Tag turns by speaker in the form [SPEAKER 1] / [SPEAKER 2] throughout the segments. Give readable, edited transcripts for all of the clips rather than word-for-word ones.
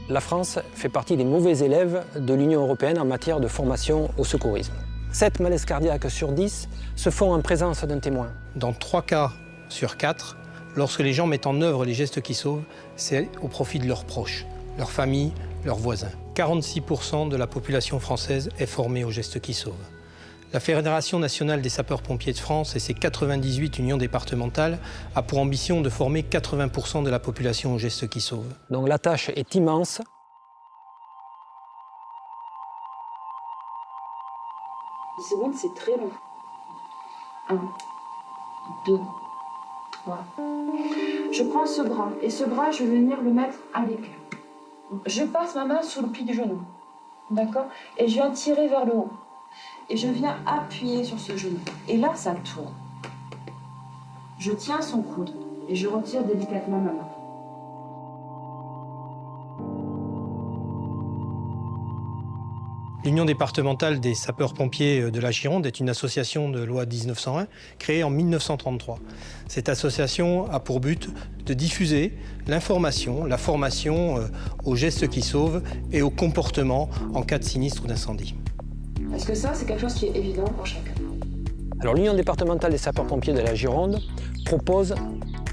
[SPEAKER 1] la France fait partie des mauvais élèves de l'Union européenne en matière de formation au secourisme. 7 malaises cardiaques sur 10 se font en présence d'un témoin.
[SPEAKER 2] Dans 3 cas sur 4, lorsque les gens mettent en œuvre les gestes qui sauvent, c'est au profit de leurs proches, leurs familles, leurs voisins. 46% de la population française est formée aux gestes qui sauvent. La Fédération nationale des sapeurs-pompiers de France et ses 98 unions départementales a pour ambition de former 80% de la population aux gestes qui sauvent.
[SPEAKER 1] Donc la tâche est immense.
[SPEAKER 3] Les secondes, c'est très long. 1, 2, 3. Je prends ce bras, et ce bras, je vais venir le mettre à l'équerre. Je passe ma main sous le pli du genou, d'accord? Et je viens tirer vers le haut. Et je viens appuyer sur ce genou. Et là, ça tourne. Je tiens son coude et je retire délicatement ma main.
[SPEAKER 2] L'Union départementale des sapeurs-pompiers de la Gironde est une association de loi 1901 créée en 1933. Cette association a pour but de diffuser l'information, la formation aux gestes qui sauvent et au comportement en cas de sinistre ou d'incendie.
[SPEAKER 3] Est-ce que ça, c'est quelque chose qui est évident pour chacun?
[SPEAKER 1] Alors l'Union départementale des sapeurs-pompiers de la Gironde propose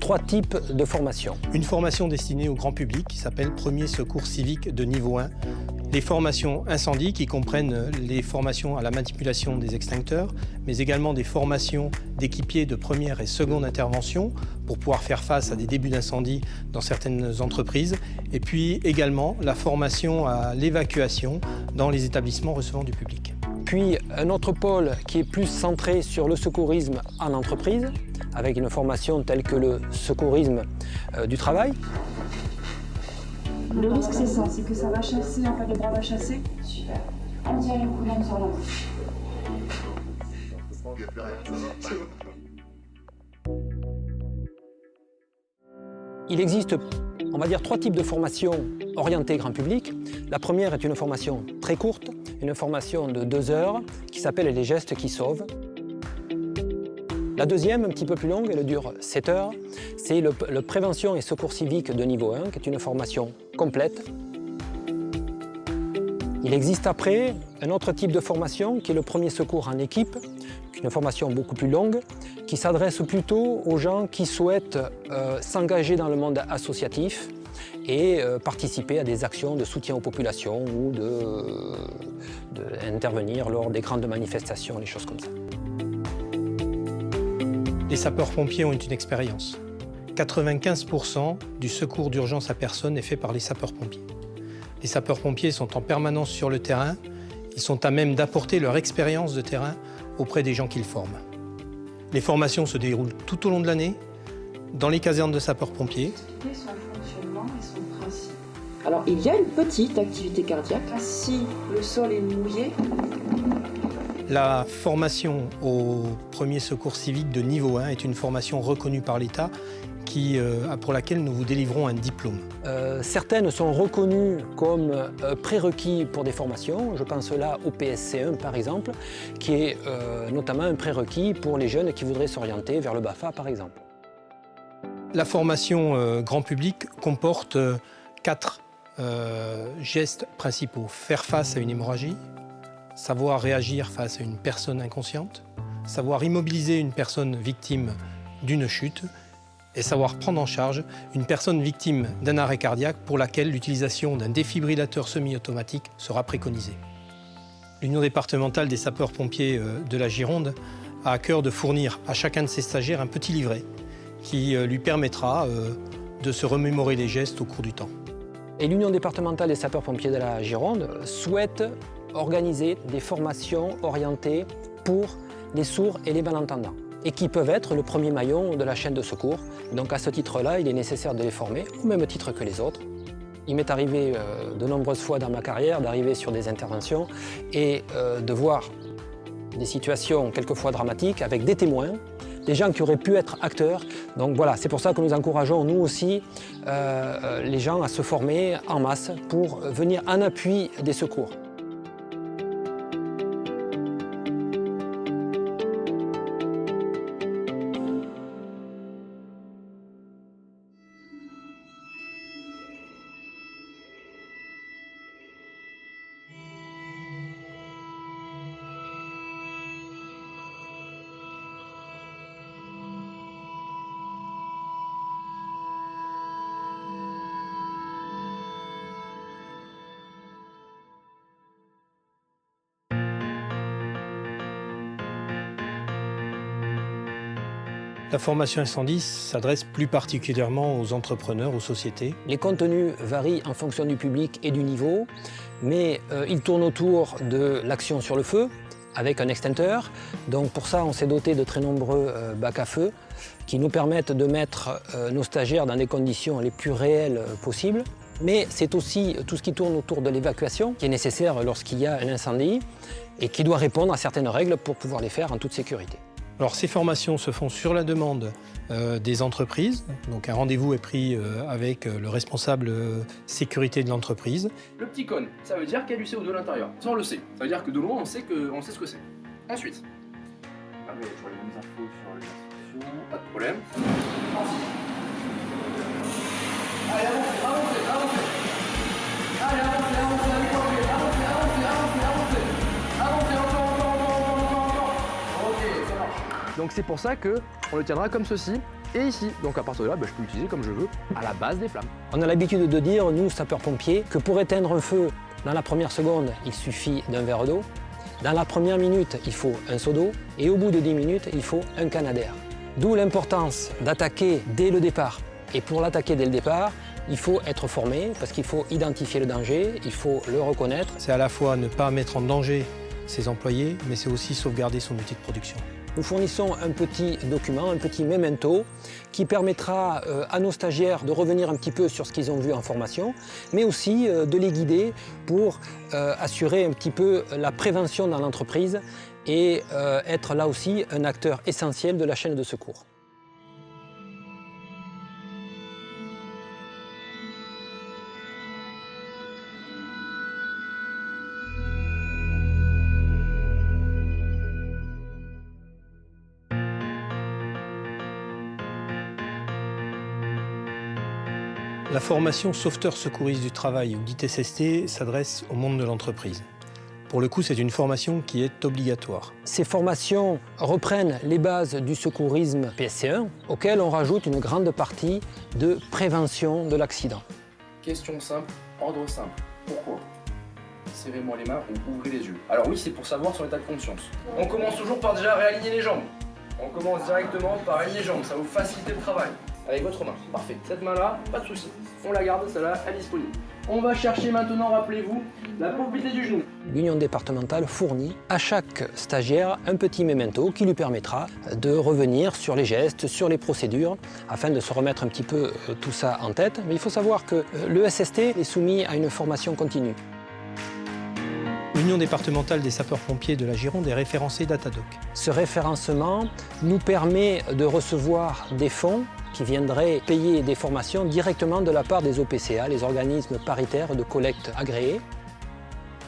[SPEAKER 1] 3 types de formations.
[SPEAKER 2] Une formation destinée au grand public qui s'appelle Premier secours civique de niveau 1. Les formations incendie qui comprennent les formations à la manipulation des extincteurs, mais également des formations d'équipiers de première et seconde intervention pour pouvoir faire face à des débuts d'incendie dans certaines entreprises. Et puis également la formation à l'évacuation dans les établissements recevant du public.
[SPEAKER 1] Puis un autre pôle qui est plus centré sur le secourisme en entreprise, avec une formation telle que le secourisme du travail.
[SPEAKER 3] Le risque, c'est ça, c'est que ça va chasser, en fait, le bras va chasser. Super. On tire les couronnes sur la bouche.
[SPEAKER 1] Il existe, on va dire, 3 types de formations orientées grand public. La première est une formation très courte, une formation de 2 heures qui s'appelle les gestes qui sauvent. La deuxième, un petit peu plus longue, elle dure 7 heures, c'est le prévention et secours civique de niveau 1, qui est une formation complète. Il existe après un autre type de formation qui est le premier secours en équipe, qui est une formation beaucoup plus longue, qui s'adresse plutôt aux gens qui souhaitent s'engager dans le monde associatif et participer à des actions de soutien aux populations ou d'intervenir lors des grandes manifestations, les choses comme ça.
[SPEAKER 2] Les sapeurs-pompiers ont une expérience. 95% du secours d'urgence à personne est fait par les sapeurs-pompiers. Les sapeurs-pompiers sont en permanence sur le terrain, ils sont à même d'apporter leur expérience de terrain auprès des gens qu'ils forment. Les formations se déroulent tout au long de l'année, dans les casernes de sapeurs-pompiers.
[SPEAKER 3] Son fonctionnement et son principe. Alors, il y a une petite activité cardiaque. Si le sol est mouillé,
[SPEAKER 2] la formation au premier secours civique de niveau 1 est une formation reconnue par l'État pour laquelle nous vous délivrons un diplôme.
[SPEAKER 1] Certaines sont reconnues comme prérequis pour des formations. Je pense là au PSC1 par exemple, qui est notamment un prérequis pour les jeunes qui voudraient s'orienter vers le BAFA par exemple.
[SPEAKER 2] La formation grand public comporte 4 gestes principaux. Faire face à une hémorragie, savoir réagir face à une personne inconsciente, savoir immobiliser une personne victime d'une chute et savoir prendre en charge une personne victime d'un arrêt cardiaque pour laquelle l'utilisation d'un défibrillateur semi-automatique sera préconisée. L'Union départementale des sapeurs-pompiers de la Gironde a à cœur de fournir à chacun de ses stagiaires un petit livret qui lui permettra de se remémorer les gestes au cours du temps.
[SPEAKER 1] Et l'Union départementale des sapeurs-pompiers de la Gironde souhaite organiser des formations orientées pour les sourds et les malentendants et qui peuvent être le premier maillon de la chaîne de secours. Donc à ce titre-là, il est nécessaire de les former au même titre que les autres. Il m'est arrivé de nombreuses fois dans ma carrière d'arriver sur des interventions et de voir des situations quelquefois dramatiques avec des témoins, des gens qui auraient pu être acteurs. Donc voilà, c'est pour ça que nous encourageons, nous aussi, les gens à se former en masse pour venir en appui des secours.
[SPEAKER 2] La formation incendie s'adresse plus particulièrement aux entrepreneurs, aux sociétés.
[SPEAKER 1] Les contenus varient en fonction du public et du niveau, mais ils tournent autour de l'action sur le feu, avec un extincteur. Donc pour ça, on s'est doté de très nombreux bacs à feu qui nous permettent de mettre nos stagiaires dans des conditions les plus réelles possibles. Mais c'est aussi tout ce qui tourne autour de l'évacuation qui est nécessaire lorsqu'il y a un incendie et qui doit répondre à certaines règles pour pouvoir les faire en toute sécurité.
[SPEAKER 2] Alors ces formations se font sur la demande des entreprises. Donc un rendez-vous est pris avec le responsable sécurité de l'entreprise.
[SPEAKER 4] Le petit cône, ça veut dire qu'il y a du CO2 à l'intérieur. Ça on le sait. Ça veut dire que de loin on sait ce que c'est. Ensuite, je vois les mêmes infos sur les instructions, pas de problème. Allez, avancez. Allez, avancez, encore. Ok, ça marche. Donc c'est pour ça qu'on le tiendra comme ceci et ici. Donc à partir de là, je peux l'utiliser comme je veux à la base des flammes.
[SPEAKER 1] On a l'habitude de dire, nous sapeurs-pompiers, que pour éteindre un feu, dans la première seconde, il suffit d'un verre d'eau. Dans la première minute, il faut un seau d'eau. Et au bout de 10 minutes, il faut un canadair. D'où l'importance d'attaquer dès le départ. Et pour l'attaquer dès le départ, il faut être formé parce qu'il faut identifier le danger, il faut le reconnaître.
[SPEAKER 2] C'est à la fois ne pas mettre en danger ses employés, mais c'est aussi sauvegarder son outil de production.
[SPEAKER 1] Nous fournissons un petit document, un petit memento, qui permettra à nos stagiaires de revenir un petit peu sur ce qu'ils ont vu en formation, mais aussi de les guider pour assurer un petit peu la prévention dans l'entreprise et être là aussi un acteur essentiel de la chaîne de secours.
[SPEAKER 2] La formation sauveteur secouriste du travail, ou dite SST, s'adresse au monde de l'entreprise. Pour le coup, c'est une formation qui est obligatoire.
[SPEAKER 1] Ces formations reprennent les bases du secourisme PSC1, auquel on rajoute une grande partie de prévention de l'accident.
[SPEAKER 4] Question simple, ordre simple. Pourquoi? Serrez-moi les mains ou ouvrez les yeux. Alors oui, c'est pour savoir son état de conscience. On commence toujours par déjà réaligner les jambes. On commence directement par aligner les jambes, ça va vous faciliter le travail. Avec votre main, parfait. Cette main-là, pas de souci. On la garde, celle-là, à disponible. On va chercher maintenant, rappelez-vous, la mobilité du genou.
[SPEAKER 1] L'Union départementale fournit à chaque stagiaire un petit memento qui lui permettra de revenir sur les gestes, sur les procédures, afin de se remettre un petit peu tout ça en tête. Mais il faut savoir que le SST est soumis à une formation continue.
[SPEAKER 2] L'Union départementale des sapeurs-pompiers de la Gironde est référencée Datadoc.
[SPEAKER 1] Ce référencement nous permet de recevoir des fonds qui viendraient payer des formations directement de la part des OPCA, les organismes paritaires de collecte agréés.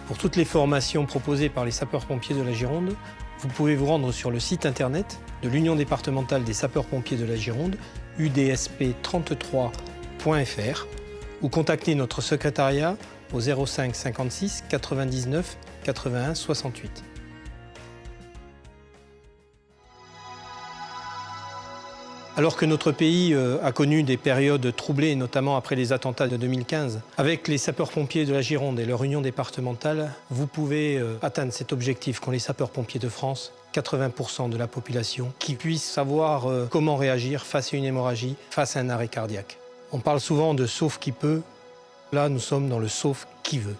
[SPEAKER 2] Pour toutes les formations proposées par les sapeurs-pompiers de la Gironde, vous pouvez vous rendre sur le site internet de l'Union départementale des sapeurs-pompiers de la Gironde, udsp33.fr, ou contacter notre secrétariat au 05 56 99 81 68. Alors que notre pays a connu des périodes troublées, notamment après les attentats de 2015, avec les sapeurs-pompiers de la Gironde et leur union départementale, vous pouvez atteindre cet objectif qu'ont les sapeurs-pompiers de France, 80% de la population, qui puisse savoir comment réagir face à une hémorragie, face à un arrêt cardiaque. On parle souvent de « sauf qui peut », là nous sommes dans le « sauf qui veut ».